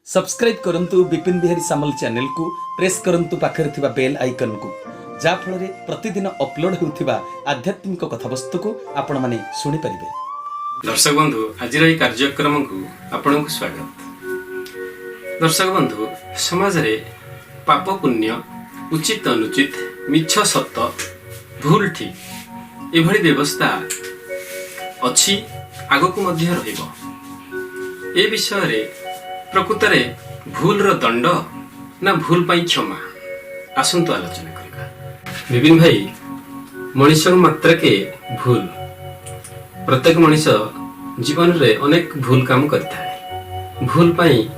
Subscribe करंतु विपिन बिहारी सामल channel को press करंतु पाखरे थिबा बेल आइकन को जा फल रे प्रतिदिन अपलोड होउथिबा आध्यात्मिक कथावस्तु को आपण माने सुनि परिबे। दर्शक बंधु आज कार्यक्रम को आपण को स्वागत। दर्शक बंधु समाज रे पाप पुण्य उचित अनुचित मिछ सत भूल ठीक एभली व्यवस्था अछि आगो को मध्य रहिबो। ए विषय रे प्रकृत रे भूल रो दंड ना भूल पाई क्षमा आसंतु आलोचना करिबा। विपिन भाई मनुष्य मात्र के भूल प्रत्येक मनुष्य जीवन रे अनेक भूल काम करता है। भूल पाई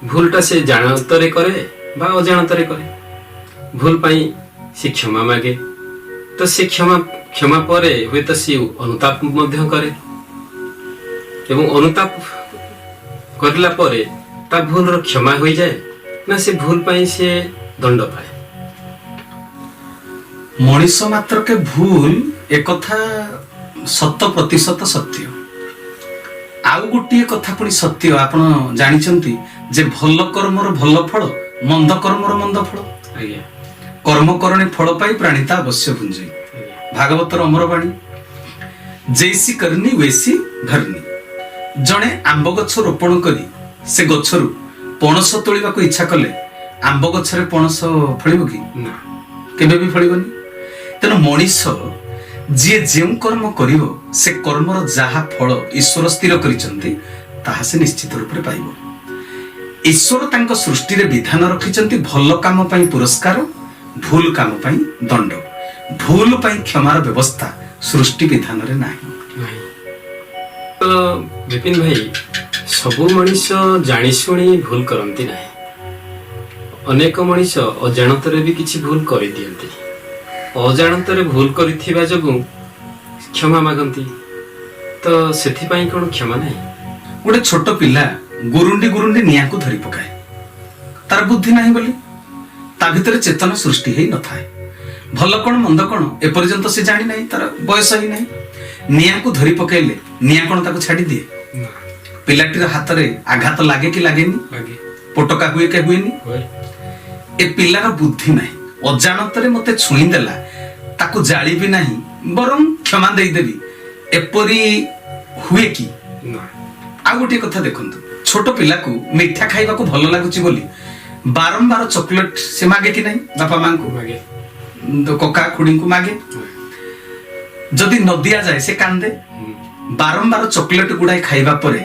भूलटा से जानतरे करे बा अजानतरे करे भूल पाई से क्षमा मागे तो से क्षमा परे हुए तो सी अनुताप मध्य करे एवं अनुताप करला परे ता भूल रो क्षमा हो जाए ना से भूल पाई से दंड पाए। मनुष्य मात्र के भूल एक कथा 100% सत्य। आउ गोटे कथा पुणी सत्य आपण जानिचंती जे भल कर्मर भल फल मंद कर्मर मंद फल। आज्ञा कर्म करणे फल पाई प्राणिता अवश्य भुंजे। भागवतर अमरवाणी जैसी करनी वैसी भरनी। जणे आंब गछ रोपण करी से गछरु पणस तोलिबाको इच्छा कले आंब गछरे पणस फळिबो कि ना केबे भी फळिबोनी। तेनु मनीष जे जेउ कर्म करिवो से कर्मर जहा फल ईश्वर स्थिर करिसंती ताहा से निश्चित रूप रे पाइबो। ईश्वर तांको सृष्टि रे विधान रखिसंती भल काम पई पुरस्कार भूल काम पई दंड। भूल पई क्षमार व्यवस्था सृष्टि विधान रे नाही। तो विपिन भाई सबु मनुष्य जानी शुणी भूल करती ना। अनेक मनुष्य अजाणतरे भी किछि भूल कर दियंती। अजाणतरे भूल करिथिबा जगु क्षमा मागंती तो सेथि पई कोन क्षमा नाही। गोटे छोट पिला गुरुंडी निया को धरी पकाए तार बुद्धि नाही बोली ता भितर चेतन सृष्टि हेई न थाए। भल कोन मंद कोन ए पर्यंत से जानि नाही तार बयस ही नाही। निया को धरी पकाइले निया कोन ताको छाडी दिए। पिलाटीर हाथ रे आघात लागे कि लागेनी लागे पोटका हुए के हुएनी। ए पिलार बुद्धि नाही अजाणतरे मते छुई देला ताको जाली भी नाही बरम क्षमा देई देबी एपरी हुए कि ना। आ गोटे कथा देखंतु छोट पिला को मिठा खाइबा को भल लागुची बोली बारंबार चॉकलेट से मागे कि नाही बापा मां को मागे तो कका खुड़ी को मागे। जदि न दिया जाए से कांदे बारंबार चॉकलेट गुडाई खाइबा परे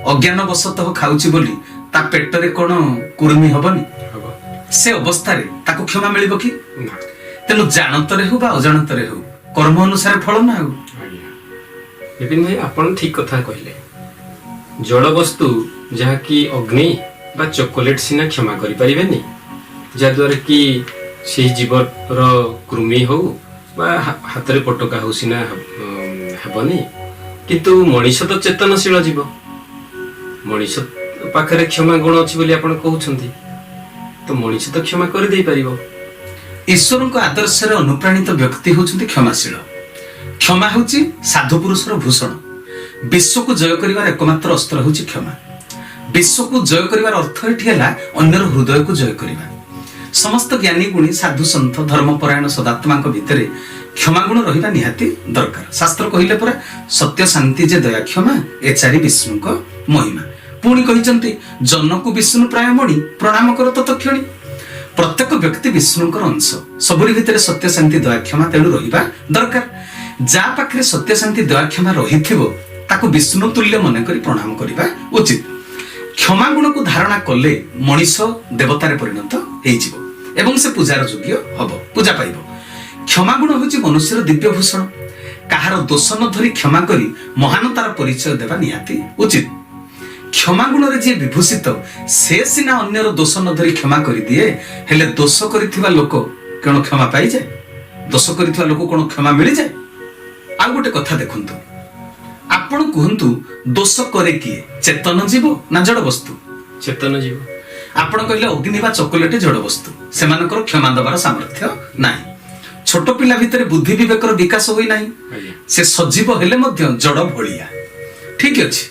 अज्ञान वशतः खाउची बोली ता पेट रे कोन कुर्मी हबनी हबो से अवस्था रे ताको क्षमा मिलिबो कि ना। तेनु जानतरे हो बा अजाणतरे हो कर्म अनुसार फल ना हो। विपिन भाई आपण ठीक कथा कहले। जड़ वस्तु जहा कि अग्नि बा चॉकलेट सिना क्षमा करि परिबेनी जा द्वारा कि से जीवर कृमि हो बा हाथ रे पटका हो सिना हेबनी किंतु मनीष तो चेतनशील जीव मनीष पाखरे क्षमा गुण अछि बोली आपण कहउछंती तो मनीष तो क्षमा कर दे परिबो। ईश्वर को आदर्श रे अनुप्राणित व्यक्ति होचंती क्षमाशील। क्षमा होची साधु पुरुषर भूषण। विश्व को जय करिवार एकमात्र अस्त्र होची क्षमा। विश्व को जय करिवार अर्थ एठी हला अन्यर हृदय को जय करिवा। समस्त ज्ञानी गुणी साधु सन्थ धर्मपरायण सदात्मा भितर क्षमा गुण रहिबा निहाती दरकार। शास्त्र कहिले परा सत्य शांति जे दया क्षमा ए चारि विष्णु को महिमा। पुणी कहिचंती जन को विष्णु प्राय मणि प्रणाम कर तत्क्षणी। प्रत्येक व्यक्ति विष्णुकर अंश सबरी भितर सत्य शांति दया क्षमा तेणु रहिबा दरकार। जा पाखरे सत्य शांति दया क्षमा रहिथिबो ताको विष्णु तुल्य मन करी प्रणाम करिबा उचित। क्षमा गुण को धारणा कले मनीष देवतारे परिणत हेजिबो एवं से पूजार योग्य हबो पूजा पाइबो। क्षमा गुण होची मनुष्यर दिव्य भूषण। काहार दोष न धरी क्षमा करी महानतार परिचय देवा निहाती उचित। क्षमा गुण रे जे विभूषित से सिना अन्यर दोष न धरी क्षमा करी दिए हेले दोष करिथिबा लोक कोन क्षमा पाई जाय? दोष करिथिबा लोक कोन क्षमा मिलि जाय? आ गोटे कथा देखंतु आपण कहंतु दोष करे किए चेतन जीव ना जड़ वस्तु? चेतन जीव। आपण कहले अग्नि बा चॉकलेट जड़ वस्तु सेमानकर क्षमा दबार सामर्थ्य नाही। छोट पिला भितर बुद्धि विवेकर विकास होई नाही। से सजीव हेले मध्य जड़ भलिया ठीक अछि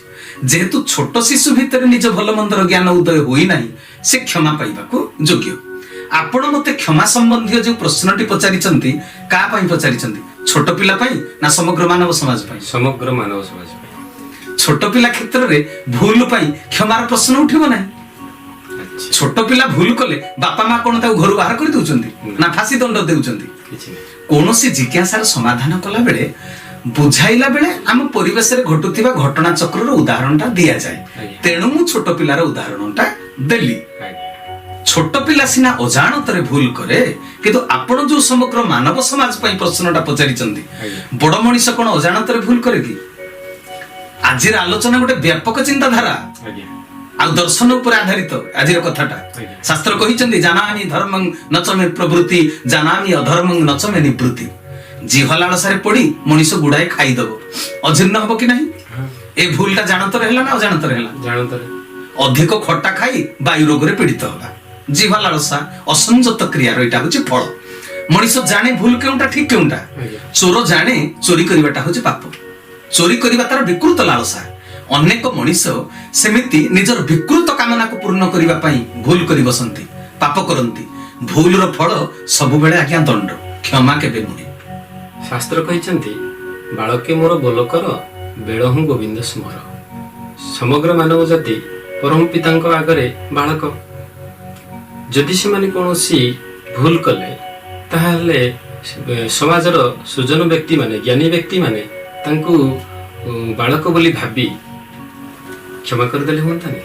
ଯେହେତୁ ଛୋଟ ଶିଶୁ ଭିତରେ ନିଜ ଭଲ ମନ୍ଦର ଜ୍ଞାନ ଉଦୟ ହୋଇନାହିଁ, ସେ କ୍ଷମା ପାଇବାକୁ ଯୋଗ୍ୟ। ଆପଣ ମତେ କ୍ଷମା ସମ୍ବନ୍ଧୀୟ ଯେଉଁ ପ୍ରଶ୍ନଟି ପଚାରିଛନ୍ତି, କାହା ପାଇଁ ପଚାରିଛନ୍ତି? ଛୋଟ ପିଲା ପାଇଁ ନା ସମଗ୍ର ମାନବ ସମାଜ ପାଇଁ? ସମଗ୍ର ମାନବ ସମାଜ ପାଇଁ। ଛୋଟ ପିଲା କ୍ଷେତ୍ରରେ ଭୁଲ ପାଇଁ କ୍ଷମାର ପ୍ରଶ୍ନ ଉଠିବ ନାହିଁ। ଆଚ୍ଛା, ଛୋଟ ପିଲା ଭୁଲ କଲେ ବାପା ମା କଣ ତାକୁ ଘରୁ ବାହାର କରି ଦଉଛନ୍ତି ନା ଫାଶୀ ଦଣ୍ଡ ଦେଉଛନ୍ତି? କିଛି ନାହିଁ। କୌଣସି ଜିଜ୍ଞାସାର ସମାଧାନ କଲା ବେଳେ, ବୁଝାଇଲା ବେଳେ ଆମ ପରିବେଶରେ ଘଟୁଥିବା ଘଟଣା ଚକ୍ରର ଉଦାହରଣଟା ଦିଆଯାଏ। ଆଜ୍ଞା। ତେଣୁ ମୁଁ ଛୋଟ ପିଲାର ଉଦାହରଣଟା ଦେଲି। ଆଜ୍ଞା। ଛୋଟ ପିଲା ସିନା ଅଜାଣତରେ ଭୁଲ କରେ, କିନ୍ତୁ ଆପଣ ଯୋଉ ସମଗ୍ର ମାନବ ସମାଜ ପାଇଁ ପ୍ରଶ୍ନଟା ପଚାରିଛନ୍ତି, ଆଜ୍ଞା। ବଡ ମଣିଷ କଣ ଅଜାଣତରେ ଭୁଲ କରେ କି? ଆଜିର ଆଲୋଚନା ଗୋଟେ ବ୍ୟାପକ ଚିନ୍ତାଧାରା ଆଜ୍ଞା। ଆଉ ଦର୍ଶନ ଉପରେ ଆଧାରିତ ଆଜିର କଥାଟା। ଆଜ୍ଞା। ଶାସ୍ତ୍ର କହିଛନ୍ତି ଜାନାମି ଧର୍ମଂ ନଚମେ ପ୍ରବୃତ୍ତି, ଜାନାମି ଅଧର୍ମଂ ନଚମେ ନିବୃତ୍ତି। ଜିହ ଲାଳସାରେ ପଡି ମଣିଷ ଗୁଡାଏ ଖାଇଦବ, ଅଜୀର୍ଣ୍ଣ ହବ କି ନାହିଁ? ଏ ଭୁଲଟା ଜାଣତରେ ହେଲା ନା ଅଜାଣତରେ ହେଲା? ଜାଣତରେ। ଅଧିକ ଖଟା ଖାଇ ବାୟୁ ରୋଗରେ ପୀଡିତ ହବା, ଜିହ ଲାଳସା ଅସଂଯତ କ୍ରିୟାର ଏଇଟା ହଉଛି ଫଳ। ମଣିଷ ଜାଣେ ଭୁଲ କେଉଁଟା ଠିକ କେଉଁଟା। ଆଜ୍ଞା। ଚୋର ଜାଣେ ଚୋରି କରିବାଟା ହଉଛି ପାପ, ଚୋରି କରିବା ତାର ବିକୃତ ଲାଳସା। ଅନେକ ମଣିଷ ସେମିତି ନିଜର ବିକୃତ କାମନାକୁ ପୂର୍ଣ୍ଣ କରିବା ପାଇଁ ଭୁଲ କରି ବସନ୍ତି, ପାପ କରନ୍ତି। ଭୁଲର ଫଳ ସବୁବେଳେ ଆଜ୍ଞା ଦଣ୍ଡ, କ୍ଷମା କେବେ ନୁହେଁ। ଶାସ୍ତ୍ର କହିଛନ୍ତି ବାଳକେ ମୋର ବୋଲ କର, ବେଳ ହୁଁ ଗୋବିନ୍ଦ ସ୍ମର। ସମଗ୍ର ମାନବ ଜାତି ପରମ ପିତାଙ୍କ ଆଗରେ ବାଳକ। ଯଦି ସେମାନେ କୌଣସି ଭୁଲ କଲେ, ତାହେଲେ ସମାଜର ସୁଜନ ବ୍ୟକ୍ତିମାନେ, ଜ୍ଞାନୀ ବ୍ୟକ୍ତିମାନେ ତାଙ୍କୁ ବାଳକ ବୋଲି ଭାବି କ୍ଷମା କରିଦେଲେ ହୁଅନ୍ତାନି?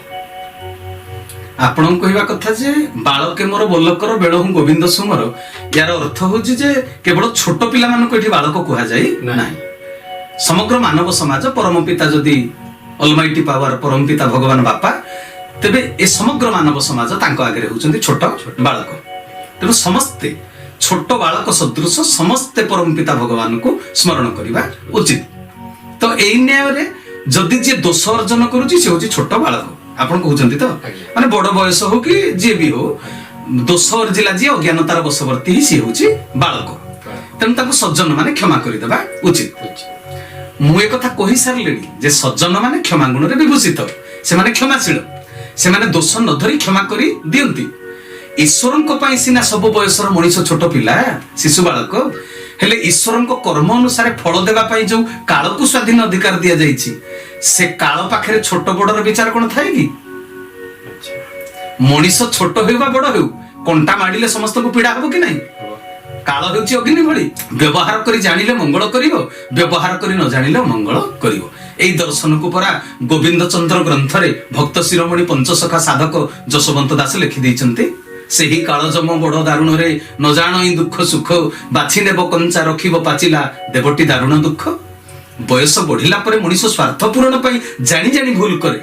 ଆପଣଙ୍କ କହିବା କଥା ଯେ ବାଳକେ ମୋର ବୋଲକର ବେଳ ହୁଁ ଗୋବିନ୍ଦ ସୁମର, ୟାର ଅର୍ଥ ହଉଛି ଯେ କେବଳ ଛୋଟ ପିଲାମାନଙ୍କୁ ଏଠି ବାଳକ କୁହାଯାଇ ନାହିଁ। ସମଗ୍ର ମାନବ ସମାଜ ପରମ ପିତା ଯଦି ଅଲମାଇଟି ପାୱାର ପରମ ପିତା ଭଗବାନ ବାପା, ତେବେ ଏ ସମଗ୍ର ମାନବ ସମାଜ ତାଙ୍କ ଆଗରେ ହଉଛନ୍ତି ଛୋଟ ବାଳକ। ତେଣୁ ସମସ୍ତେ ଛୋଟ ବାଳକ ସଦୃଶ ସମସ୍ତେ ପରମ ପିତା ଭଗବାନଙ୍କୁ ସ୍ମରଣ କରିବା ଉଚିତ। ତ ଏଇ ନ୍ୟାୟରେ ଯଦି ଯିଏ ଦୋଷ ଅର୍ଜନ କରୁଛି ସେ ହଉଛି ଛୋଟ ବାଳକ, ଆପଣ କହୁଛନ୍ତି ତ? ଆଜ୍ଞା। ମାନେ ବଡ ବୟସ ହଉ କି ଯିଏ ବି ହଉ, ଦୋଷ ଅର୍ଜିଲା ଯିଏ ଅଜ୍ଞାନତାର ବଶବର୍ତ୍ତୀ ହିଁ ସିଏ ହଉଛି ବାଳକ। ତେଣୁ ତାକୁ ସଜ୍ଜନ ମାନେ କ୍ଷମା କରିଦେବା ଉଚିତ। ମୁଁ ଏକଥା କହି ସାରିଲିଣି ଯେ ସଜ୍ଜନ ମାନେ କ୍ଷମା ଗୁଣରେ ବିଭୂଷିତ, ସେମାନେ କ୍ଷମାଶୀଳ, ସେମାନେ ଦୋଷ ନ ଧରି କ୍ଷମା କରି ଦିଅନ୍ତି। ଈଶ୍ୱରଙ୍କ ପାଇଁ ସିନା ସବୁ ବୟସର ମଣିଷ ଛୋଟ ପିଲା, ଶିଶୁ ବାଳକ, ହେଲେ ଈଶ୍ୱରଙ୍କ କର୍ମ ଅନୁସାରେ ଫଳ ଦେବା ପାଇଁ ଯୋଉ କାଳକୁ ସ୍ୱାଧୀନ ଅଧିକାର ଦିଆଯାଇଛି, ସେ କାଳ ପାଖରେ ଛୋଟ ବଡର ବିଚାର କଣ ଥାଏ କି? ମଣିଷ ଛୋଟ ହେଉ ବା ବଡ ହେଉ, କଣ୍ଟା ମାଡ଼ିଲେ ସମସ୍ତଙ୍କୁ ପୀଡା ହବ କି ନାହିଁ? କାଳ ହେଉଛି ଅଗ୍ନି ଭଳି, ବ୍ୟବହାର କରି ଜାଣିଲେ ମଙ୍ଗଳ କରିବ, ବ୍ୟବହାର କରି ନ ଜାଣିଲେ ମଙ୍ଗଳ କରିବ। এই দর্শনকু পরা গোবিন্দ চন্দ্র গ্রন্থরে ভক্ত শিরোমণি পঞ্চসখা সাধক যশবন্ত দাস লিখি দিয়েছেন। ସେହି କାଳଜମ ବଡ଼ ଦାରୁଣରେ ନ ଜାଣ ଇ ଦୁଃଖ ସୁଖ, ବାଛି ନେବ କଞ୍ଚା ରଖିବ ପାଚିଲା ଦେବଟି ଦାରୁଣ ଦୁଃଖ। ବୟସ ବଢିଲା ପରେ ମଣିଷ ସ୍ୱାର୍ଥ ପୂରଣ ପାଇଁ ଜାଣି ଜାଣି ଭୁଲ କରେ,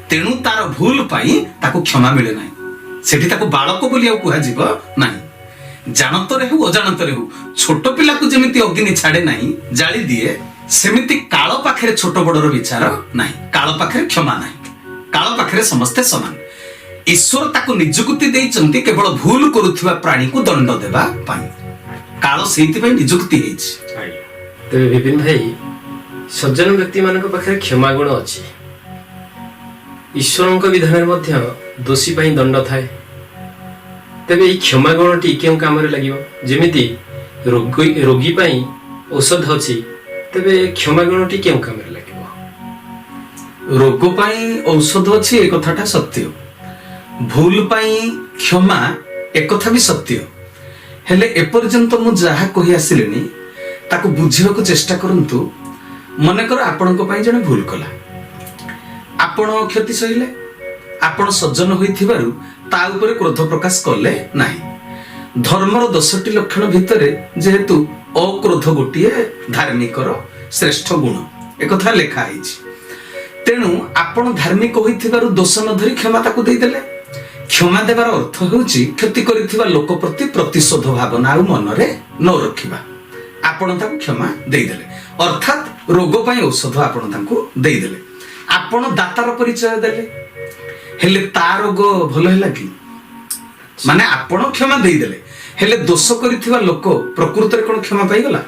ତେଣୁ ତାର ଭୁଲ ପାଇଁ ତାକୁ କ୍ଷମା ମିଳେ ନାହିଁ। ସେଠି ତାକୁ ବାଳକ ବୋଲି ଆଉ କୁହାଯିବ ନାହିଁ। ଜାଣତରେ ହେଉ ଅଜାଣତରେ ହେଉ, ଛୋଟ ପିଲାକୁ ଯେମିତି ଅଗ୍ନି ଛାଡେ ନାହିଁ, ଜାଳି ଦିଏ, ସେମିତି କାଳ ପାଖରେ ଛୋଟ ବଡର ବିଚାର ନାହିଁ, କାଳ ପାଖରେ କ୍ଷମା ନାହିଁ, କାଳ ପାଖରେ ସମସ୍ତେ ସମାନ। ଈଶ୍ୱର ତାକୁ ନିଯୁକ୍ତି ଦେଇଛନ୍ତି କେବଳ ଭୁଲ କରୁଥିବା ପ୍ରାଣୀକୁ ଦଣ୍ଡ ଦେବା ପାଇଁ। କାଳ ସେଇଥିପାଇଁ ନିଯୁକ୍ତି ହେଇଛି। ତେବେ ବିପିନ ଭାଇ, ସଜ୍ଜନ ବ୍ୟକ୍ତି ମାନଙ୍କ ପାଖରେ କ୍ଷମା ଗୁଣ ଅଛି, ଈଶ୍ୱରଙ୍କ ବିଧାନରେ ମଧ୍ୟ ଦୋଷୀ ପାଇଁ ଦଣ୍ଡ ଥାଏ। ତେବେ ଏଇ କ୍ଷମା ଗୁଣଟି କେଉଁ କାମରେ ଲାଗିବ? ଯେମିତି ରୋଗୀ ପାଇଁ ଔଷଧ ଅଛି, ତେବେ କ୍ଷମା ଗୁଣଟି କେଉଁ କାମରେ ଲାଗିବ? ରୋଗ ପାଇଁ ଔଷଧ ଅଛି, ଏ କଥାଟା ସତ୍ୟ। ଭୁଲ ପାଇଁ କ୍ଷମା ଏକଥା ବି ସତ୍ୟ। ହେଲେ ଏପର୍ଯ୍ୟନ୍ତ ମୁଁ ଯାହା କହି ଆସିଲିଣି ତାକୁ ବୁଝିବାକୁ ଚେଷ୍ଟା କରନ୍ତୁ। ମନେକର ଆପଣଙ୍କ ପାଇଁ ଜଣେ ଭୁଲ କଲା, ଆପଣ କ୍ଷତି ସହିଲେ, ଆପଣ ସଜ୍ଜନ ହୋଇଥିବାରୁ ତା ଉପରେ କ୍ରୋଧ ପ୍ରକାଶ କଲେ ନାହିଁ। ଧର୍ମର 10ଟି ଲକ୍ଷଣ ଭିତରେ ଯେହେତୁ ଅକ୍ରୋଧ ଗୋଟିଏ ଧାର୍ମିକର ଶ୍ରେଷ୍ଠ ଗୁଣ, ଏକଥା ଲେଖା ହେଇଛି। ତେଣୁ ଆପଣ ଧାର୍ମିକ ହୋଇଥିବାରୁ ଦୋଷ ନ ଧରି କ୍ଷମା ତାକୁ ଦେଇଦେଲେ। କ୍ଷମା ଦେବାର ଅର୍ଥ ହେଉଛି କ୍ଷତି କରିଥିବା ଲୋକ ପ୍ରତି ପ୍ରତିଶୋଧ ଭାବନା ଆଉ ମନରେ ନ ରଖିବା। ଆପଣ ତାକୁ କ୍ଷମା ଦେଇଦେଲେ, ଅର୍ଥାତ ରୋଗ ପାଇଁ ଔଷଧ ଆପଣ ତାଙ୍କୁ ଦେଇଦେଲେ, ଆପଣ ଦାତାର ପରିଚୟ ଦେଲେ। ହେଲେ ତା ରୋଗ ଭଲ ହେଲା କି? ମାନେ ଆପଣ କ୍ଷମା ଦେଇଦେଲେ, ହେଲେ ଦୋଷ କରିଥିବା ଲୋକ ପ୍ରକୃତରେ କଣ କ୍ଷମା ପାଇଗଲା?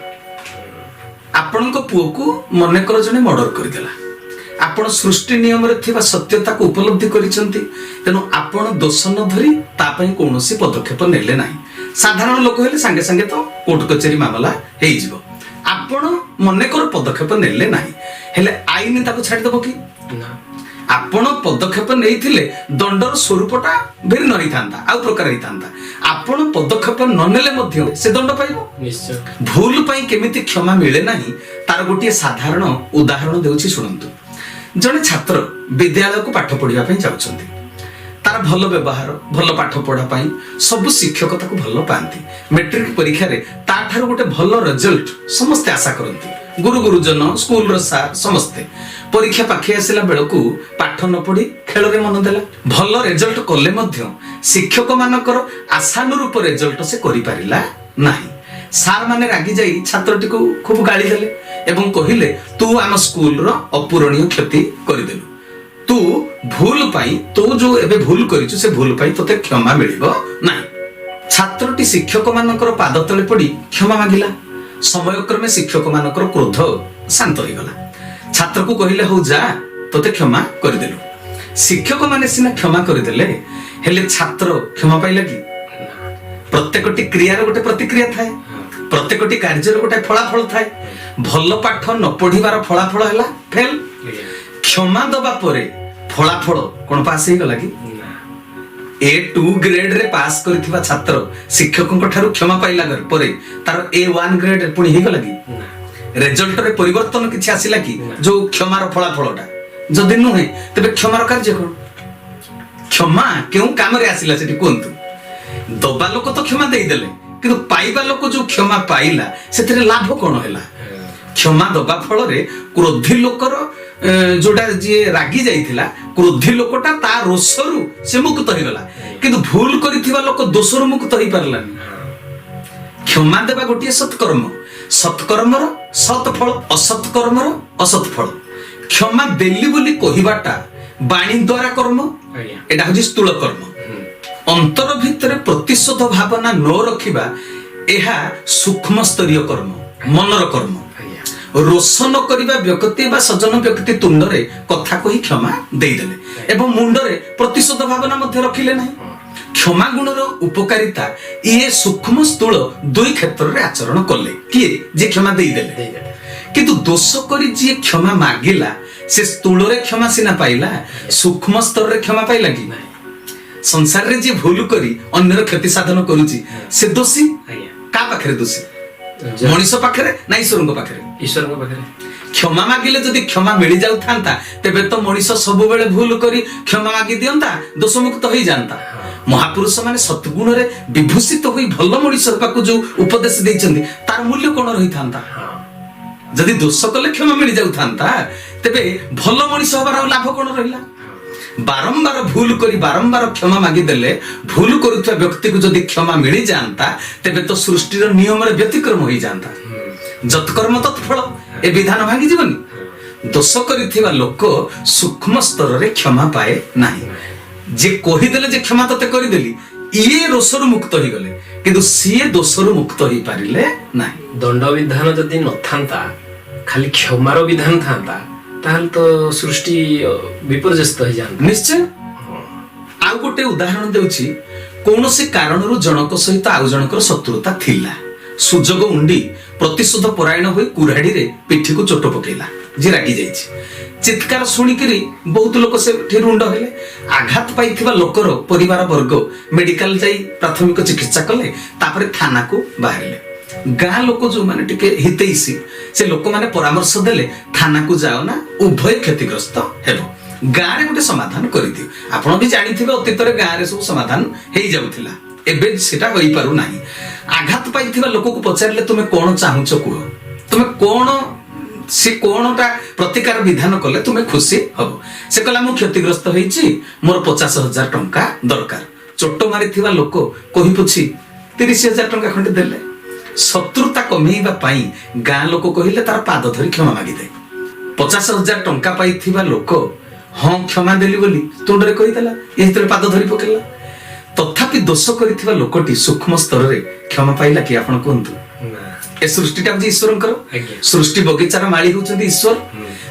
ଆପଣଙ୍କ ପୁଅକୁ ମନେକର ଜଣେ ମର୍ଡର କରିଦେଲା, ଆପଣ ସୃଷ୍ଟି ନିୟମରେ ଥିବା ସତ୍ୟତାକୁ ଉପଲବ୍ଧି କରିଛନ୍ତି, ତେଣୁ ଆପଣ ଦୋଷ ନ ଧରି ତା ପାଇଁ କୌଣସି ପଦକ୍ଷେପ ନେଲେ ନାହିଁ। ସାଧାରଣ ଲୋକ ହେଲେ ସାଙ୍ଗେ ସାଙ୍ଗେ ତ କୋର୍ଟ କଚେରୀ ମାମଲା ହେଇଯିବ। ଆପଣ ମନେକର ପଦକ୍ଷେପ ନେଲେ ନାହିଁ, ହେଲେ ଆଇନ ତାକୁ ଛାଡ଼ିଦେବ କି? ନା। ଆପଣ ପଦକ୍ଷେପ ନେଇଥିଲେ ଦଣ୍ଡର ସ୍ୱରୂପଟା ଭିନ୍ନ ହେଇଥାନ୍ତା, ଆଉ ପ୍ରକାର ହେଇଥାନ୍ତା। ଆପଣ ପଦକ୍ଷେପ ନ ନେଲେ ମଧ୍ୟ ସେ ଦଣ୍ଡ ପାଇବ। ନିଶ୍ଚୟ। ଭୁଲ ପାଇଁ କେମିତି କ୍ଷମା ମିଳେ ନାହିଁ ତାର ଗୋଟିଏ ସାଧାରଣ ଉଦାହରଣ ଦେଉଛି, ଶୁଣନ୍ତୁ। ଜଣେ ଛାତ୍ର ବିଦ୍ୟାଳୟକୁ ପାଠ ପଢିବା ପାଇଁ ଯାଉଛନ୍ତି। ତାର ଭଲ ବ୍ୟବହାର, ଭଲ ପାଠ ପଢା ପାଇଁ ସବୁ ଶିକ୍ଷକ ତାକୁ ଭଲ ପାଆନ୍ତି। ମେଟ୍ରିକ ପରୀକ୍ଷାରେ ତାଠାରୁ ଗୋଟେ ଭଲ ରେଜଲ୍ଟ ସମସ୍ତେ ଆଶା କରନ୍ତି, ଗୁରୁ ଗୁରୁଜନ, ସ୍କୁଲର ସାର୍ ସମସ୍ତେ। ପରୀକ୍ଷା ପାଖେଇ ଆସିଲା ବେଳକୁ ପାଠ ନ ପଢି ଖେଳରେ ମନ ଦେଲା। ଭଲ ରେଜଲ୍ଟ କଲେ ମଧ୍ୟ ଶିକ୍ଷକ ମାନଙ୍କର ଆଶାନୁରୂପ ରେଜଲ୍ଟ ସେ କରିପାରିଲା ନାହିଁ। ସାର୍ ମାନେ ରାଗି ଯାଇ ଛାତ୍ରଟିକୁ ଖୁବ ଗାଳି ଦେଲେ ଏବଂ କହିଲେ, ତୁ ଆମ ସ୍କୁଲର ଅପୂରଣୀୟ କ୍ଷତି କରିଦେଲୁ। ତୁ ଭୁଲ ପାଇଁ, ତୁ ଯୋଉ ଏବେ ଭୁଲ କରିଛୁ ସେ ଭୁଲ ପାଇଁ ତୋତେ କ୍ଷମା ମିଳିବ ନାହିଁ। ଛାତ୍ରଟି ଶିକ୍ଷକ ମାନଙ୍କର ପାଦ ତଳେ ପଡି କ୍ଷମା ମାଗିଲା। ସମୟକ୍ରମେ ଶିକ୍ଷକ ମାନଙ୍କର କ୍ରୋଧ ଶାନ୍ତ ହେଇଗଲା। ଛାତ୍ରକୁ କହିଲେ, ହଉ ଯା, ତୋତେ କ୍ଷମା କରିଦେଲୁ। ଶିକ୍ଷକ ମାନେ ସିନା କ୍ଷମା କରିଦେଲେ, ହେଲେ ଛାତ୍ର କ୍ଷମା ପାଇଲା କି? ପ୍ରତ୍ୟେକଟି କ୍ରିୟାର ଗୋଟେ ପ୍ରତିକ୍ରିୟା ଥାଏ, ପ୍ରତ୍ୟେକଟି କାର୍ଯ୍ୟର ଗୋଟେ ଫଳାଫଳ ଥାଏ। ଭଲ ପାଠ ନ ପଢିବାର ଫଳାଫଳ ହେଲା ଫେଲ। କ୍ଷମା ଦବା ପରେ ଫଳାଫଳ କଣ ପାସ୍ ହେଇଗଲା କି? A2 ଗ୍ରେଡରେ ପାସ୍ କରିଥିବା ଛାତ୍ର ଶିକ୍ଷକଙ୍କ ଠାରୁ କ୍ଷମା ପାଇଲା ପରେ ତାର A1 ଗ୍ରେଡ ପୁଣି ହେଇଗଲା କି? ରେଜଲ୍ଟରେ ପରିବର୍ତ୍ତନ କିଛି ଆସିଲା କି? ଯୋଉ କ୍ଷମାର ଫଳାଫଳଟା ଯଦି ନୁହେଁ, ତେବେ କ୍ଷମାର କାର୍ଯ୍ୟ କଣ? କ୍ଷମା କେଉଁ କାମରେ ଆସିଲା ସେଠି କୁହନ୍ତୁ? ଦବା ଲୋକ ତ କ୍ଷମା ଦେଇଦେଲେ, କିନ୍ତୁ ପାଇବା ଲୋକ ଯୋଉ କ୍ଷମା ପାଇଲା ସେଥିରେ ଲାଭ କଣ ହେଲା? କ୍ଷମା ଦବା ଫଳରେ କ୍ରୋଧୀ ଲୋକର ଯୋଉଟା ଯିଏ ରାଗି ଯାଇଥିଲା, କ୍ରୋଧୀ ଲୋକଟା ତା ରୋଷରୁ ସେ ମୁକ୍ତ ହେଇଗଲା, କିନ୍ତୁ ଭୁଲ କରିଥିବା ଲୋକ ଦୋଷରୁ ମୁକ୍ତ ହେଇପାରିଲାନି। କ୍ଷମା ଦେବା ଗୋଟିଏ ସତ୍କର୍ମ, ସତ୍କର୍ମର ସତ୍ ଫଳ, ଅସତ୍ କର୍ମର ଅସତ୍ ଫଳ। କ୍ଷମା ଦେଲି ବୋଲି କହିବାଟା ବାଣୀ ଦ୍ଵାରା କର୍ମ, ଏଟା ହଉଛି ସ୍ଥୂଳ କର୍ମ। ଅନ୍ତର ଭିତରେ ପ୍ରତିଶୋଧ ଭାବନା ନ ରଖିବା, ଏହା ସୂକ୍ଷ୍ମ ସ୍ତରୀୟ କର୍ମ, ମନର କର୍ମ। ରୋଷ ନ କରିବା ବ୍ୟକ୍ତି ବା ସଜନ ବ୍ୟକ୍ତି ତୁଣ୍ଡରେ କଥା କହି କ୍ଷମା ଦେଇଦେଲେ ଏବଂ ମୁଣ୍ଡରେ ପ୍ରତିଶୋଧ ଭାବନା ମଧ୍ୟ ରଖିଲେ ନାହିଁ। କ୍ଷମା ଗୁଣର ଉପକାରିତା ଇଏ ସୂକ୍ଷ୍ମ ସ୍ଥୂଳ ଦୁଇ କ୍ଷେତ୍ରରେ ଆଚରଣ କଲେ। କିଏ? ଯିଏ କ୍ଷମା ଦେଇଦେଲେ। କିନ୍ତୁ ଦୋଷ କରି ଯିଏ କ୍ଷମା ମାଗିଲା, ସେ ସ୍ଥୂଳରେ କ୍ଷମା ସିନା ପାଇଲା, ସୂକ୍ଷ୍ମ ସ୍ତରରେ କ୍ଷମା ପାଇଲା କି? ସଂସାରରେ ଯିଏ ଭୁଲ କରି ଅନ୍ୟର କ୍ଷତି ସାଧନ କରୁଛି ସେ ଦୋଷୀ। କା ପାଖରେ ଦୋଷୀ? ମଣିଷ ପାଖରେ ନା ଈଶ୍ୱରଙ୍କ ପାଖରେ? ଈଶ୍ୱରଙ୍କ ପାଖରେ। କ୍ଷମା ମାଗିଲେ ଯଦି କ୍ଷମା ମିଳି ଯାଉଥାନ୍ତା, ତେବେ ତ ମଣିଷ ସବୁବେଳେ ଭୁଲ କରି କ୍ଷମା ମାଗି ଦିଅନ୍ତା, ଦୋଷମୁକ୍ତ ହେଇଯାନ୍ତା। ମହାପୁରୁଷ ମାନେ ସତ୍ଗୁଣରେ ବିଭୂଷିତ ହୋଇ ଭଲ ମଣିଷ ହେବାକୁ ଯୋଉ ଉପଦେଶ ଦେଇଛନ୍ତି, ତାର ମୂଲ୍ୟ କଣ ରହିଥାନ୍ତା? ଯଦି ଦୋଷ କଲେ କ୍ଷମା ମିଳି ଯାଉଥାନ୍ତା, ତେବେ ଭଲ ମଣିଷ ହବାର ଆଉ ଲାଭ କଣ ରହିଲା? ବାରମ୍ବାର ଭୁଲ କରି ବାରମ୍ବାର କ୍ଷମା ମାଗିଦେଲେ, ଭୁଲ କରୁଥିବା ବ୍ୟକ୍ତିକୁ ଯଦି କ୍ଷମା ମିଳିଯାଆନ୍ତା, ତେବେ ତ ସୃଷ୍ଟିର ନିୟମରେ ବ୍ୟତିକ୍ରମ ହେଇଯାନ୍ତା। ଯତ୍କର୍ମ ତତ୍ଫଳ, ଏ ବିଧାନ ଭାଙ୍ଗିଯିବନି। ଦୋଷ କରିଥିବା ଲୋକ ସୂକ୍ଷ୍ମ ସ୍ତରରେ କ୍ଷମା ପାଏ ନାହିଁ। ଯେ କହିଦେଲେ ଯେ କ୍ଷମା ତତେ କରିଦେଲି, ଇଏ ରୋଷରୁ ମୁକ୍ତ ହେଇଗଲେ, କିନ୍ତୁ ସିଏ ଦୋଷରୁ ମୁକ୍ତ ହେଇପାରିଲେ ନାହିଁ। ଦଣ୍ଡ ବିଧାନ ଯଦି ନଥାନ୍ତା, ଖାଲି କ୍ଷମାର ବିଧାନ ଥାନ୍ତା, ତାହେଲେ ତ ସୃଷ୍ଟି ବିପର୍ଯ୍ୟସ୍ତ ହେଇଯାନ୍ତା। ନିଶ୍ଚୟ। ଆଉ ଗୋଟେ ଉଦାହରଣ ଦେଉଛି। କୌଣସି କାରଣରୁ ଜଣକ ସହିତ ଆଉ ଜଣଙ୍କର ଶତ୍ରୁତା ଥିଲା। ସୁଯୋଗ ଉଣ୍ଡି ପ୍ରତିଶୋଧ ପରାୟଣ ହୋଇ କୁରାଢିରେ ପିଠିକୁ ଚୋଟ ପକେଇଲା। ଯେ ରାଗି ଯାଇଛି, ଚିତ୍କାର ଶୁଣିକିରି ବହୁତ ଲୋକ ସେଠି ରୁଣ୍ଡ ହେଲେ। ଆଘାତ ପାଇଥିବା ଲୋକର ପରିବାର ବର୍ଗ ମେଡିକାଲ ଯାଇ ପ୍ରାଥମିକ ଚିକିତ୍ସା କଲେ, ତାପରେ ଥାନାକୁ ବାହାରିଲେ। ଗାଁ ଲୋକ ଯୋଉମାନେ ଟିକେ ହିତୈଷୀ, ସେ ଲୋକମାନେ ପରାମର୍ଶ ଦେଲେ, ଥାନାକୁ ଯାଅ ନା, ଉଭୟ କ୍ଷତିଗ୍ରସ୍ତ ହେବ। ଗାଁରେ ଗୋଟେ ସମାଧାନ କରିଦିଅ। ଆପଣ ବି ଜାଣିଥିବେ, ଅତୀତରେ ଗାଁରେ ସବୁ ସମାଧାନ ହେଇଯାଉଥିଲା, ଏବେ ସେଟା ହୋଇପାରୁନାହିଁ। ଆଘାତ ପାଇଥିବା ଲୋକକୁ ପଚାରିଲେ, ତୁମେ କଣ ଚାହୁଁଛ କୁହ, ତୁମେ କଣ, ସେ କଣଟା ପ୍ରତିକାର ବିଧାନ କଲେ ତୁମେ ଖୁସି ହବ? ସେ କହିଲା, ମୁଁ କ୍ଷତିଗ୍ରସ୍ତ ହେଇଛି, ମୋର 50,000 ଟଙ୍କା ଦରକାର। ଚୋଟ ମାରିଥିବା ଲୋକ କହି ପୁଛି 30,000 ଟଙ୍କା ଖଣ୍ଡେ ଦେଲେ। ଶତ୍ରୁତା କମେଇବା ପାଇଁ ଗାଁ ଲୋକ କହିଲେ, ତାର ପାଦ ଧରି କ୍ଷମା ମାଗିଦେ। 50,000 ଟଙ୍କା ପାଇଥିବା ଲୋକ ହଁ କ୍ଷମା ଦେଲି ବୋଲି ତୁଣ୍ଡରେ କହିଦେଲା, ଏ ଭିତରେ ପାଦ ଧରି ପକେଇଲା। ତଥାପି ଦୋଷ କରିଥିବା ଲୋକଟି ସୂକ୍ଷ୍ମ ସ୍ତରରେ କ୍ଷମା ପାଇଲା କି? ଆପଣ କୁହନ୍ତୁ। ଏ ସୃଷ୍ଟିଟା ହଉଛି ଈଶ୍ୱରଙ୍କର। ସୃଷ୍ଟି ବଗିଚାର ମାଳି ହଉଛନ୍ତି ଈଶ୍ୱର।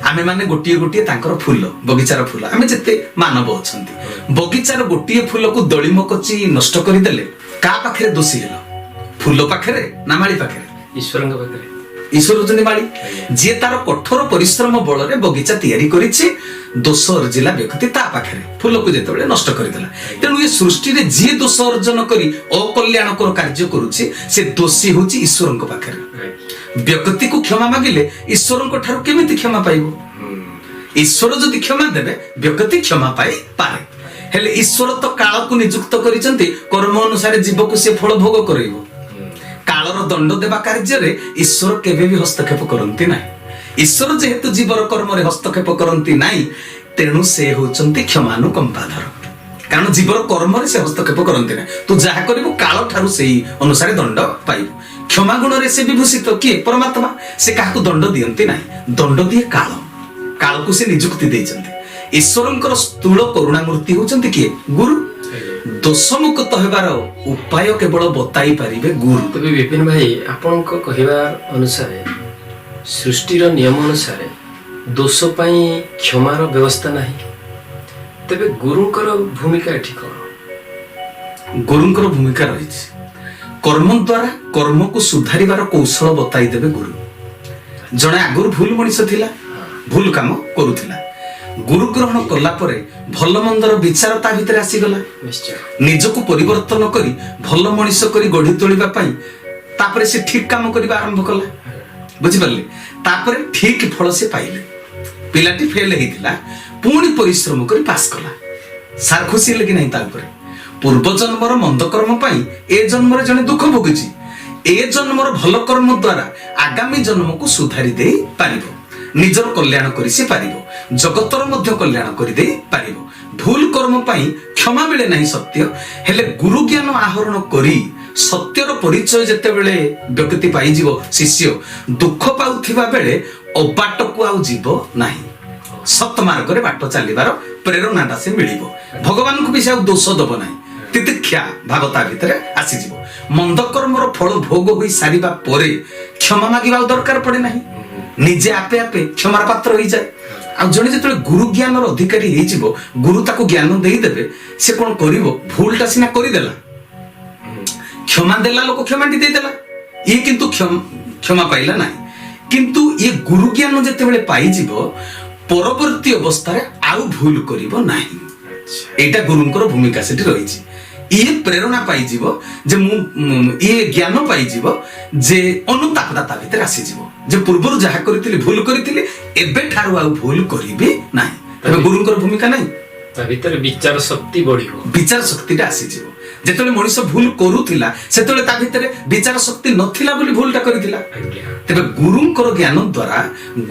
आमे माने गोटिए गोटिए तांकर फूल बगीचार फूल आमे जेते मानव अछंती बगीचार गोटिए फूल को दलिम कची नष्ट करि देले का पाखरे दोषी हेलो फूल पाखरे ना माली पाखरे ईश्वरଙ୍କ ପାଖରେ ईश्वर होचंदी माली जे तार कठोर परिश्रम बल रे बगीचा तैयारी करिछि दोष अर्जिला व्यक्ति ता पाखरे फूल को जेतेबेले नष्ट करि देला तेनु ये सृष्टि रे जे दोष अर्जन करी अकल्याणकर कार्य करूछि से दोषी होछि ईश्वरଙ୍କ पाखरे व्यक्ति को क्षमा मागिले ईश्वरଙ୍କ ठारू केमिति क्षमा पाइबो ईश्वर जदि क्षमा देबे व्यक्ति क्षमा पाई पारे हेले ईश्वर तो काल को नियुक्त करिसंती कर्म अनुसार जीव को से फल भोग करइबो कालर दंड देवा कार्य रे ईश्वर केबे भी हस्तक्षेप करंती नाही ईश्वर जेहेतु जीवर कर्म रे हस्तक्षेप करंती नाही तेणु से होचंती क्षमानुकंपाधर कारण जीवर कर्म रे से हस्तक्षेप करंती नाही तू जाहा करिबो काल ठारू सेही अनुसार दंड पाइबो क्षमा गुण रे से विभूषित किए परमात्मा से काहाकू दंड दियंती नाही दंड दिए काल काल को से नियुक्ति देइचंती ईश्वरंकर स्थूल करुणा मूर्ति होचंती किए गुरु दोषमुक्त हेबार उपाय केवल बताई पारिबे गुरु तबे विपिन भाई आपनक कहिबा अनुसार सृष्टिर नियम अनुसार दोष पई क्षमार व्यवस्था नाही तबे गुरुकर भूमिका एठी कोन गुरुंकर भूमिका रहिछि कर्म द्वारा कर्म को सुधारिबार कौशल बताई देबे गुरु जणे आगुर भूल मनिष थिला भूल काम करूथिला गुरु ग्रहण कला परे भल मंदर विचार ता भितर आसी गला निश्चय निजको परिवर्तन करी भल मनिष करी गढी तोलिबा पई तापरे से ठीक काम करिबा आरंभ कला बुझि परले तापरे ठीक फल से पाइले पिलाटी फेल हेतिला पुणी परिश्रम करी पास कला सार खुशी लगी नहीं ता ऊपर पूर्व जन्मर मंद कर्म पई ए जन्मरे जने दुख भोगिछि ए जन्मर भल कर्म द्वारा आगामी जन्म को सुधारी दे पारिबो निजर कल्याण करि से पारिबो जगतर मध्य कल्याण करि दे पारिबो भूल कर्म पई क्षमा मिले नहीं सत्य हेले गुरु ज्ञान आहरण करी सत्यर परिचय जेते बेले व्यक्ति पाई जीवो शिष्य दुख पाउथिबा बेले अबाट को आउ जीवो नाही सत मार्ग रे बाट चलिबार प्रेरणा से मिलिबो भगवान को भी से दोष दब नाही तितिक्षा भावता भितर आसी जीवो मंद कर्मर फल भोग होई सारिबा परे क्षमा मागिबा दरकार पड़े नाही निजे आपे आपे क्षमार पात्र होई जाए आ जने जेतले गुरु ज्ञानर अधिकारी हेइ जीवो गुरु ताको ज्ञान देई देबे से कोन करिवो भूलटा सिना करि देला क्षमा देला लोक क्षमाटी दे देला ये किंतु क्षमा पाइला नाही किंतु ये गुरु ज्ञान जेते बेले पाई जीवो परवर्ती अवस्था रे आउ भूल करिवो नाही एटा गुरुंकर भूमिका सेठी रहिछि ये प्रेरणा पाई जीवो जे मु ये ज्ञान पाई जीवो जे अनुतापदाता भितर आसी जीवो जे पूर्वरु जहा करितिली भूल करितिली एबे ठारु आउ भूल करिबे नाही तबे गुरुंकर भूमिका नाही ता भीतर विचार शक्ति बढ़िबो विचार शक्तिटा आसी जीवो जेतले मनुष्य भूल करूथिला सेतले ता भितरे विचार शक्ति नथिला बोली भूलटा करितिला तबे गुरुंकर ज्ञान द्वारा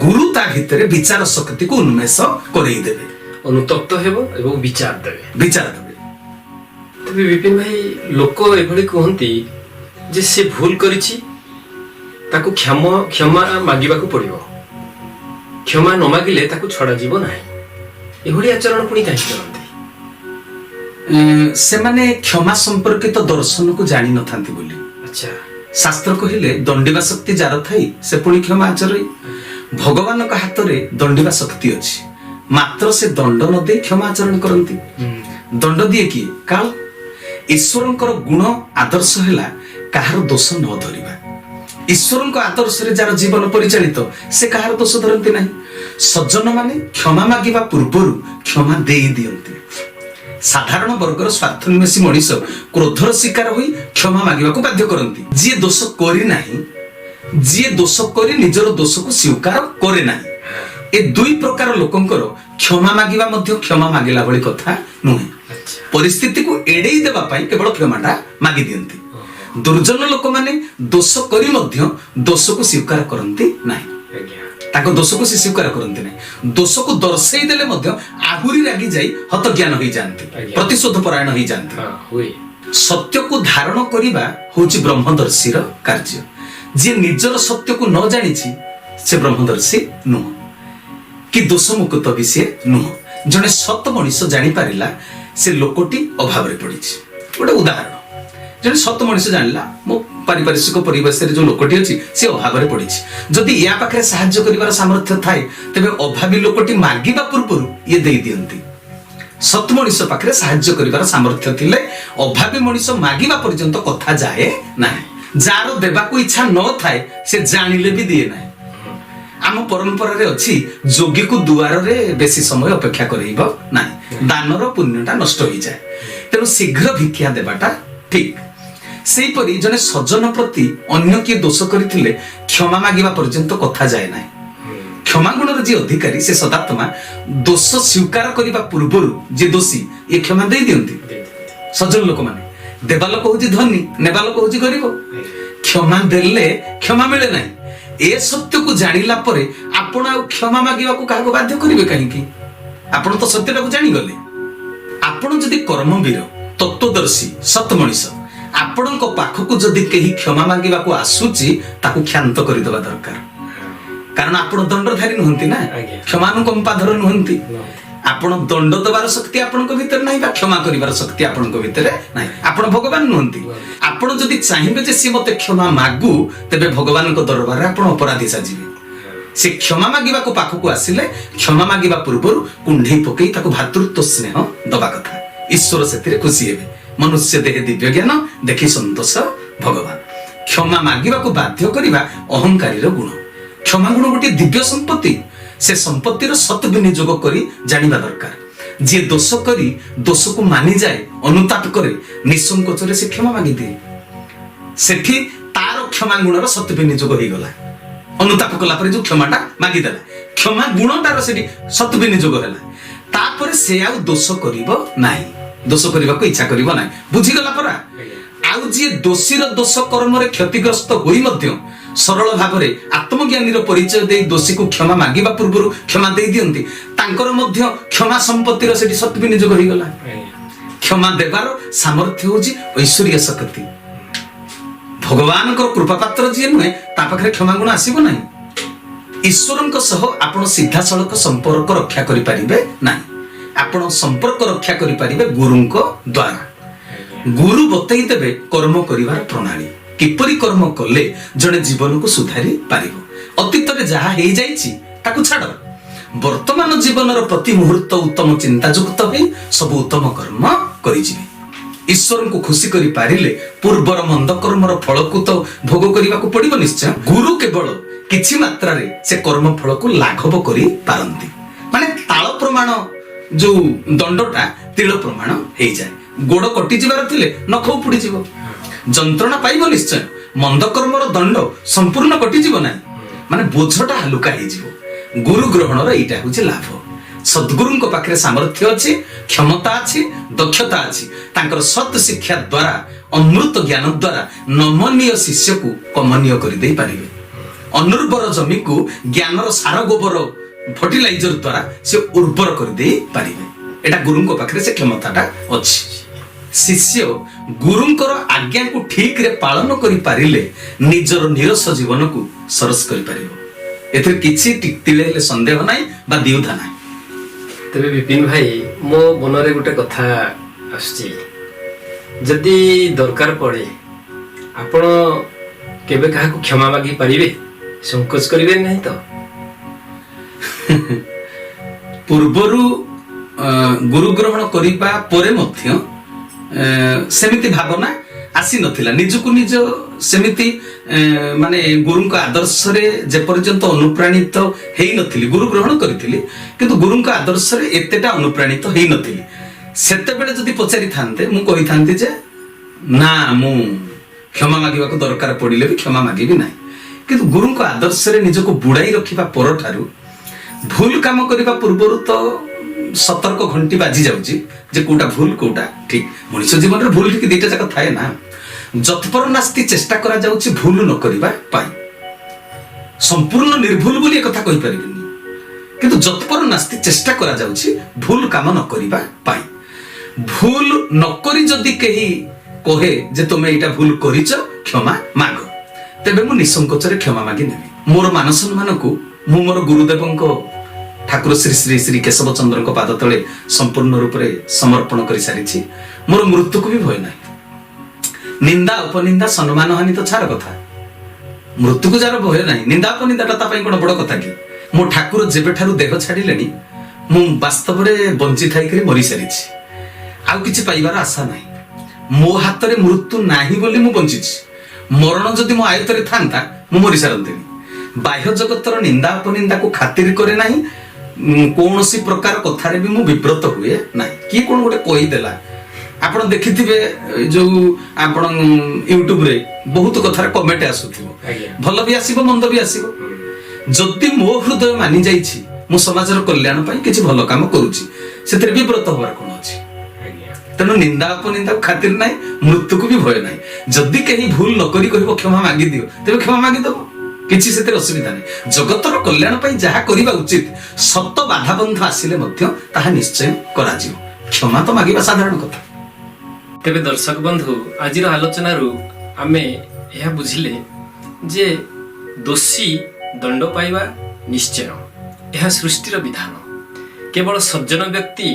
गुरु ता भितरे विचार शक्ति को उन्मेष करई देबे अनुतप्त हेबो एवं विचार देबे तबे विपिन भाई लोक एभଳି कहंती जे से भूल करिछि ताकू क्षमा मागिबाकू पड़िबो क्षमा न मागिले ताकू छड़ा जीवो नाही एभଳି आचरण पुनी काहे करंती से माने क्षमा संपर्कित दर्शन को जानि नथांती बोली अच्छा शास्त्र कहिले दंडिबा शक्ति जार थाई से पुनी क्षमा आचरई भगवान का हाथ रे दंडिबा शक्ति अछि मात्र से दंड न दे क्षमा आचरण करंती दंड दिए कि काल ईश्वरंकर गुण आदर्श हैला काहार दोष न धरिबा ईश्वरंकर आदर्श रे जार जीवन परिचालित से काहार दोष धरंती नाही सज्जन माने क्षमा मागिबा पूर्वरु क्षमा देई दियंती साधारण वर्गर स्वार्थन्वेषी मनीष क्रोधर शिकार होई क्षमा मागिबा को बाध्य करंती जे दोष करि नाही जे दोष करि निजर दोष को स्वीकार करे नाही ए दुई प्रकार लोकंकर क्षमा मागिबा मध्य क्षमा मागिला भली कथा नुहे परिस्थिति को एडेई देबा पई केवल क्षमाटा मागी दियंती दुर्जन लोक माने दोष करी मध्य दोष को स्वीकार करंती नाही ताको दोष को से स्वीकार करंती नाही दोष को दर्शाई देले मध्य आहुरी रागी जाई हत ज्ञान होई जानती प्रतिशोध परायण होई जानती सत्य को धारण करिबा होची ब्रह्मदर्शीर कार्य जे निजर सत्य को न जानिछि से ब्रह्मदर्शी नुह कि दोष मुक्त भी से नुह जने सत मनीष जानि पारिला से लोकटी अभाव रे पड़िछि गोटे उदाहरण जने सत मनीष जानला मो ପାରିପାର୍ଶ୍ୱିକ ପରିବେଶରେ ଯୋଉ ଲୋକଟି ଅଛି ସେ ଅଭାବରେ ପଡିଛି, ଯଦି ୟା ପାଖରେ ସାହାଯ୍ୟ କରିବାର ସାମର୍ଥ୍ୟ ଥାଏ ତେବେ ଅଭାବୀ ଲୋକଟି ମାଗିବା ପୂର୍ବରୁ ଇଏ ଦେଇ ଦିଅନ୍ତି। ସତ୍ ମଣିଷ ପାଖରେ ସାହାଯ୍ୟ କରିବାର ସାମର୍ଥ୍ୟ ଥିଲେ ଅଭାବୀ ମଣିଷ ମାଗିବା ପର୍ଯ୍ୟନ୍ତ କଥା ଯାଏ ନାହିଁ। ଯାହାର ଦେବାକୁ ଇଚ୍ଛା ନଥାଏ ସେ ଜାଣିଲେ ବି ଦିଏ ନାହିଁ। ଆମ ପରମ୍ପରାରେ ଅଛି ଯୋଗୀକୁ ଦୁଆରରେ ବେଶୀ ସମୟ ଅପେକ୍ଷା କରେଇବ ନାହିଁ, ଦାନର ପୁଣ୍ୟଟା ନଷ୍ଟ ହେଇଯାଏ, ତେଣୁ ଶୀଘ୍ର ଭିକ୍ଷା ଦେବାଟା ଠିକ। ସେହିପରି ଜଣେ ସଜ୍ଜନ ପ୍ରତି ଅନ୍ୟ କିଏ ଦୋଷ କରିଥିଲେ କ୍ଷମା ମାଗିବା ପର୍ଯ୍ୟନ୍ତ କଥା ଯାଏ ନାହିଁ। କ୍ଷମା ଗୁଣର ଯିଏ ଅଧିକାରୀ ସେ ସଦାତ୍ମା ଦୋଷ ସ୍ୱୀକାର କରିବା ପୂର୍ବରୁ ଯିଏ ଦୋଷୀ ଏ କ୍ଷମା ଦେଇ ଦିଅନ୍ତି। ସଜ୍ଜନ ଲୋକମାନେ, ଦେବା ଲୋକ ହଉଛି ଧନୀ, ନେବା ଲୋକ ହଉଛି ଗରିବ। କ୍ଷମା ଦେଲେ କ୍ଷମା ମିଳେ ନାହିଁ। ଏ ସତ୍ୟକୁ ଜାଣିଲା ପରେ ଆପଣ ଆଉ କ୍ଷମା ମାଗିବାକୁ କାହାକୁ ବାଧ୍ୟ କରିବେ କାହିଁକି? ଆପଣ ତ ସତ୍ୟଟାକୁ ଜାଣିଗଲେ। ଆପଣ ଯଦି କର୍ମବୀର, ତତ୍ତ୍ୱଦର୍ଶୀ, ସତ୍ ମଣିଷ, ଆପଣଙ୍କ ପାଖକୁ ଯଦି କେହି କ୍ଷମା ମାଗିବାକୁ ଆସୁଛି ତାକୁ କ୍ଷାନ୍ତ କରିଦେବା ଦରକାର। କାରଣ ଆପଣ ଦଣ୍ଡଧାରୀ ନୁହନ୍ତି ନା, କ୍ଷମାନୁକମ୍ପାଧର ନୁହନ୍ତି। ଆପଣ ଦଣ୍ଡ ଦେବାର ଶକ୍ତି ଆପଣଙ୍କ ଭିତରେ ନାହିଁ ବା କ୍ଷମା କରିବାର ଶକ୍ତି ଆପଣଙ୍କ ଭିତରେ ନାହିଁ। ଆପଣ ଭଗବାନ ନୁହନ୍ତି। ଆପଣ ଯଦି ଚାହିଁବେ ଯେ ସିଏ ମତେ କ୍ଷମା ମାଗୁ, ତେବେ ଭଗବାନଙ୍କ ଦରବାରରେ ଆପଣ ଅପରାଧୀ ସାଜିବେ। ସେ କ୍ଷମା ମାଗିବାକୁ ପାଖକୁ ଆସିଲେ କ୍ଷମା ମାଗିବା ପୂର୍ବରୁ କୁଣ୍ଢେଇ ପକେଇ ତାକୁ ଭାତୃତ୍ୱ ସ୍ନେହ ଦବା କଥା। ଈଶ୍ୱର ସେଥିରେ ଖୁସି ହେବେ। ମନୁଷ୍ୟ ଦେହେ ଦିବ୍ୟ ଜ୍ଞାନ, ଦେଖି ସନ୍ତୋଷ ଭଗବାନ। କ୍ଷମା ମାଗିବାକୁ ବାଧ୍ୟ କରିବା ଅହଙ୍କାରୀର ଗୁଣ। କ୍ଷମା ଗୁଣ ଗୋଟିଏ ଦିବ୍ୟ ସମ୍ପତ୍ତି। ସେ ସମ୍ପତ୍ତିର ସତ୍ ବିନିଯୋଗ କରି ଜାଣିବା ଦରକାର। ଯିଏ ଦୋଷ କରି ଦୋଷକୁ ମାନିଯାଏ, ଅନୁତାପ କରେ, ନିଃସଙ୍କୋଚରେ ସେ କ୍ଷମା ମାଗିଦିଏ। ସେଠି ତାର କ୍ଷମା ଗୁଣର ସତ୍ ବିନିଯୋଗ ହେଇଗଲା। ଅନୁତାପ କଲା ପରେ ଯୋଉ କ୍ଷମାଟା ମାଗିଦେଲା, କ୍ଷମା ଗୁଣଟାର ସେଠି ସତ୍ ବିନିଯୋଗ ହେଲା। ତାପରେ ସେ ଆଉ ଦୋଷ କରିବ ନାହିଁ, ଦୋଷ କରିବାକୁ ଇଚ୍ଛା କରିବ ନାହିଁ। ବୁଝିଗଲା ପରା। ଆଉ ଯିଏ ଦୋଷୀର ଦୋଷ କର୍ମରେ କ୍ଷତିଗ୍ରସ୍ତ ହୋଇ ମଧ୍ୟ ସରଳ ଭାବରେ ଆତ୍ମଜ୍ଞାନୀର ପରିଚୟ ଦେଇ ଦୋଷୀକୁ କ୍ଷମା ମାଗିବା ପୂର୍ବରୁ କ୍ଷମା ଦେଇ ଦିଅନ୍ତି, ତାଙ୍କର ମଧ୍ୟ କ୍ଷମା ସମ୍ପତ୍ତିର ସେଠି ସତ୍ ବିନିଯୋଗ ହେଇଗଲା। କ୍ଷମା ଦେବାର ସାମର୍ଥ୍ୟ ହଉଛି ଐଶ୍ୱରୀୟ ଶକ୍ତି। ଭଗବାନଙ୍କର କୃପାପାତ୍ର ଯିଏ ନୁହେଁ ତା ପାଖରେ କ୍ଷମା ଗୁଣ ଆସିବ ନାହିଁ। ଈଶ୍ୱରଙ୍କ ସହ ଆପଣ ସିଧାସଳଖ ସମ୍ପର୍କ ରକ୍ଷା କରିପାରିବେ ନାହିଁ। ଆପଣ ସମ୍ପର୍କ ରକ୍ଷା କରିପାରିବେ ଗୁରୁଙ୍କ ଦ୍ୱାରା। ଗୁରୁ ବତେଇ ଦେବେ କର୍ମ କରିବାର ପ୍ରଣାଳୀ, କିପରି କର୍ମ କଲେ ଜଣେ ଜୀବନକୁ ସୁଧାରି ପାରିବ। ଅତୀତରେ ଯାହା ହେଇଯାଇଛି ତାକୁ ଛାଡ, ବର୍ତ୍ତମାନ ଜୀବନର ପ୍ରତି ମୁହୂର୍ତ୍ତ ଉତ୍ତମ ଚିନ୍ତା ଯୁକ୍ତ ହୋଇ ସବୁ ଉତ୍ତମ କର୍ମ କରିଯିବେ। ଈଶ୍ୱରଙ୍କୁ ଖୁସି କରି ପାରିଲେ ପୂର୍ବର ମନ୍ଦ କର୍ମର ଫଳକୁ ତ ଭୋଗ କରିବାକୁ ପଡିବ ନିଶ୍ଚୟ। ଗୁରୁ କେବଳ କିଛି ମାତ୍ରାରେ ସେ କର୍ମ ଫଳକୁ ଲାଘବ କରି ପାରନ୍ତି। ମାନେ ତାଳ ପ୍ରମାଣ ଯୋଉ ଦଣ୍ଡଟା ତିଳ ପ୍ରମାଣ ହେଇଯାଏ। ଗୋଡ କଟିଯିବାର ଥିଲେ ନଖ ଉପୁଡିଯିବ, ଯନ୍ତ୍ରଣା ପାଇବ ନିଶ୍ଚୟ। ମନ୍ଦ କର୍ମର ଦଣ୍ଡ ସମ୍ପୂର୍ଣ୍ଣ କଟିଯିବ ନାହିଁ, ମାନେ ବୋଝଟା ହାଲୁକା ହେଇଯିବ। ଗୁରୁ ଗ୍ରହଣର ଏଇଟା ହଉଛି ଲାଭ। ସଦ୍ଗୁରୁଙ୍କ ପାଖରେ ସାମର୍ଥ୍ୟ ଅଛି, କ୍ଷମତା ଅଛି, ଦକ୍ଷତା ଅଛି। ତାଙ୍କର ସତ୍ ଶିକ୍ଷା ଦ୍ୱାରା, ଅମୃତ ଜ୍ଞାନ ଦ୍ୱାରା ନମନୀୟ ଶିଷ୍ୟକୁ କମନୀୟ କରିଦେଇ ପାରିବେ। ଅନୁର୍ବର ଜମିକୁ ଜ୍ଞାନର ସାର ଗୋବର ଫର୍ଟିଲାଇଜର ଦ୍ୱାରା ସେ ଉର୍ବର କରିଦେଇ ପାରିବେ। ଏଟା ଗୁରୁଙ୍କ ପାଖରେ ସେ କ୍ଷମତାଟା ଅଛି। ଶିଷ୍ୟ ଗୁରୁଙ୍କର ଆଜ୍ଞାକୁ ଠିକରେ ପାଳନ କରିପାରିଲେ ନିଜର ନିରସ ଜୀବନକୁ ସରସ କରିପାରିବ। ଏଥିରେ କିଛି ଟିକିଳେ ହେଲେ ସନ୍ଦେହ ନାହିଁ ବା ଦ୍ୱିଧା ନାହିଁ। ତେବେ ବିପିନ ଭାଇ, ମୋ ମନରେ ଗୋଟେ କଥା ଆସୁଛି, ଯଦି ଦରକାର ପଡ଼େ ଆପଣ କେବେ କାହାକୁ କ୍ଷମା ମାଗି ପାରିବେ? ସଂକୋଚ କରିବେ ନାହିଁ ତ? ପୂର୍ବରୁ ଗୁରୁ ଗ୍ରହଣ କରିବା ପରେ ମଧ୍ୟ ସେମିତି ଭାବନା ଆସିନଥିଲା। ନିଜକୁ ନିଜ ସେମିତି ମାନେ ଗୁରୁଙ୍କ ଆଦର୍ଶରେ ଯେପର୍ଯ୍ୟନ୍ତ ଅନୁପ୍ରାଣିତ ହେଇନଥିଲି, ଗୁରୁ ଗ୍ରହଣ କରିଥିଲି କିନ୍ତୁ ଗୁରୁଙ୍କ ଆଦର୍ଶରେ ଏତେଟା ଅନୁପ୍ରାଣିତ ହେଇନଥିଲି। ସେତେବେଳେ ଯଦି ପଚାରିଥାନ୍ତେ ମୁଁ କହିଥାନ୍ତି ଯେ ନା, ମୁଁ କ୍ଷମା ମାଗିବାକୁ ଦରକାର ପଡ଼ିଲେ ବି କ୍ଷମା ମାଗିବି ନାହିଁ। କିନ୍ତୁ ଗୁରୁଙ୍କ ଆଦର୍ଶରେ ନିଜକୁ ବୁଡ଼ାଇ ରଖିବା ପରଠାରୁ ଭୁଲ କାମ କରିବା ପୂର୍ବରୁ ତ ସତର୍କ ଘଣ୍ଟି ବାଜି ଯାଉଛି ଯେ କୋଉଟା ଭୁଲ କୋଉଟା ଠିକ। ମଣିଷ ଜୀବନରେ ଭୁଲ ଠିକ ଦିଟା ଯାକ ଥାଏ ନା। ଯତ୍ପର ନାସ୍ତି ଚେଷ୍ଟା କରାଯାଉଛି ଭୁଲ ନ କରିବା ପାଇଁ। ସମ୍ପୂର୍ଣ୍ଣ ନିର୍ଭୁଲ ବୋଲି ଏକଥା କହିପାରିବିନି, କିନ୍ତୁ ଯତ୍ପର ନାସ୍ତି ଚେଷ୍ଟା କରାଯାଉଛି ଭୁଲ କାମ ନ କରିବା ପାଇଁ। ଭୁଲ ନକରି ଯଦି କେହି କହେ ଯେ ତୁମେ ଏଇଟା ଭୁଲ କରିଛ, କ୍ଷମା ମାଗ, ତେବେ ମୁଁ ନିଃସଙ୍କୋଚରେ କ୍ଷମା ମାଗି ନେବି। ମୋର ମାନ ସମ୍ମାନକୁ ମୁଁ ମୋର ଗୁରୁଦେବଙ୍କ ଠାକୁର ଶ୍ରୀ ଶ୍ରୀ ଶ୍ରୀ କେଶବ ଚନ୍ଦ୍ରଙ୍କ ପାଦ ତଳେ ସମ୍ପୂର୍ଣ୍ଣ ରୂପରେ ସମର୍ପଣ କରି ସାରିଛି। ମୋର ମୃତ୍ୟୁକୁ ବି ଭୟ ନାହିଁ। ନିନ୍ଦା ଅପନିନ୍ଦା ସମ୍ମାନ ହାନି ତ ଛାର କଥା, ମୃତ୍ୟୁକୁ ଯାର ଭୟ ନାହିଁ, ନିନ୍ଦା ଅପନିନ୍ଦାଟା ତା ପାଇଁ କଣ ବଡ କଥା କି? ମୋ ଠାକୁର ଯେବେଠାରୁ ଦେହ ଛାଡ଼ିଲେଣି ମୁଁ ବାସ୍ତବରେ ବଞ୍ଚି ଥାଇକରି ମରିସାରିଛି, ଆଉ କିଛି ପାଇବାର ଆଶା ନାହିଁ। ମୋ ହାତରେ ମୃତ୍ୟୁ ନାହିଁ ବୋଲି ମୁଁ ବଞ୍ଚିଛି, ମରଣ ଯଦି ମୋ ଆୟତରେ ଥାନ୍ତା ମୁଁ ମରିସାରନ୍ତିନି। ବାହ୍ୟ ଜଗତର ନିନ୍ଦା ଅପନିନ୍ଦାକୁ ଖାତିର କରେ ନାହିଁ, କୌଣସି ପ୍ରକାର କଥାରେ ବି ମୁଁ ବିବ୍ରତ ହୁଏ ନାହିଁ। କିଏ କଣ ଗୋଟେ କହିଦେଲା, ଆପଣ ଦେଖିଥିବେ ଯୋଉ ଆପଣ ୟୁଟ୍ୟୁବରେ ବହୁତ କଥାରେ କମେଣ୍ଟ ଆସୁଥିବ, ଭଲ ବି ଆସିବ ମନ୍ଦ ବି ଆସିବ। ଯଦି ମୋ ହୃଦୟ ମାନି ଯାଇଛି ମୁଁ ସମାଜର କଲ୍ୟାଣ ପାଇଁ କିଛି ଭଲ କାମ କରୁଛି, ସେଥିରେ ବିବ୍ରତ ହବାର କଣ ଅଛି? ତେଣୁ ନିନ୍ଦା ଅପନିନ୍ଦାକୁ ଖାତିର ନାହିଁ, ମୃତ୍ୟୁକୁ ବି ଭୟ ନାହିଁ। ଯଦି କେହି ଭୁଲ ନ କରି କହିବ କ୍ଷମା ମାଗିଦିଅ, ତେବେ କ୍ଷମା ମାଗିଦବ, କିଛି ସେଥିରେ ଅସୁବିଧା ନାହିଁ। ଜଗତର କଲ୍ୟାଣ ପାଇଁ ଯାହା କରିବା ଉଚିତ, ସତ ବାଧାବନ୍ଧ ଆସିଲେ ମଧ୍ୟ ତାହା ନିଶ୍ଚୟ କରାଯିବ। କ୍ଷମା ତ ମାଗିବା ସାଧାରଣ କଥା। ତେବେ ଦର୍ଶକ ବନ୍ଧୁ, ଆଜିର ଆଲୋଚନାରୁ ଆମେ ଏହା ବୁଝିଲେ ଯେ ଦୋଷୀ ଦଣ୍ଡ ପାଇବା ନିଶ୍ଚୟ, ଏହା ସୃଷ୍ଟିର ବିଧାନ। କେବଳ ସଜ୍ଜନ ବ୍ୟକ୍ତି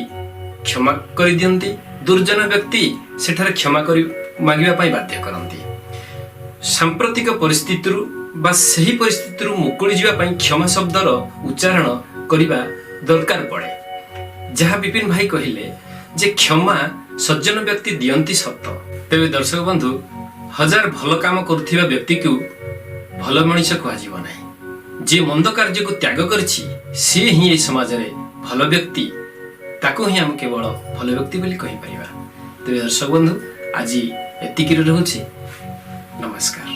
କ୍ଷମା କରିଦିଅନ୍ତି, ଦୁର୍ଜନ ବ୍ୟକ୍ତି ସେଠାରେ କ୍ଷମା କରି ମାଗିବା ପାଇଁ ବାଧ୍ୟ କରନ୍ତି। ସାମ୍ପ୍ରତିକ ପରିସ୍ଥିତିରୁ ବା ସେହି ପରିସ୍ଥିତିରୁ ମୁକୁଳି ଯିବା ପାଇଁ କ୍ଷମା ଶବ୍ଦର ଉଚ୍ଚାରଣ କରିବା ଦରକାର ପଡ଼େ। ଯାହା ବିପିନ ଭାଇ କହିଲେ ଯେ କ୍ଷମା ସଜ୍ଜନ ବ୍ୟକ୍ତି ଦିଅନ୍ତି ସତ। ତେବେ ଦର୍ଶକ ବନ୍ଧୁ, ହଜାର ଭଲ କାମ କରୁଥିବା ବ୍ୟକ୍ତିକୁ ଭଲ ମଣିଷ କୁହାଯିବ ନାହିଁ। ଯିଏ ମନ୍ଦ କାର୍ଯ୍ୟକୁ ତ୍ୟାଗ କରିଛି ସିଏ ହିଁ ଏହି ସମାଜରେ ଭଲ ବ୍ୟକ୍ତି, ତାକୁ ହିଁ ଆମେ କେବଳ ଭଲ ବ୍ୟକ୍ତି ବୋଲି କହିପାରିବା। ତେବେ ଦର୍ଶକ ବନ୍ଧୁ, ଆଜି ଏତିକିରେ ରହୁଛି। ନମସ୍କାର।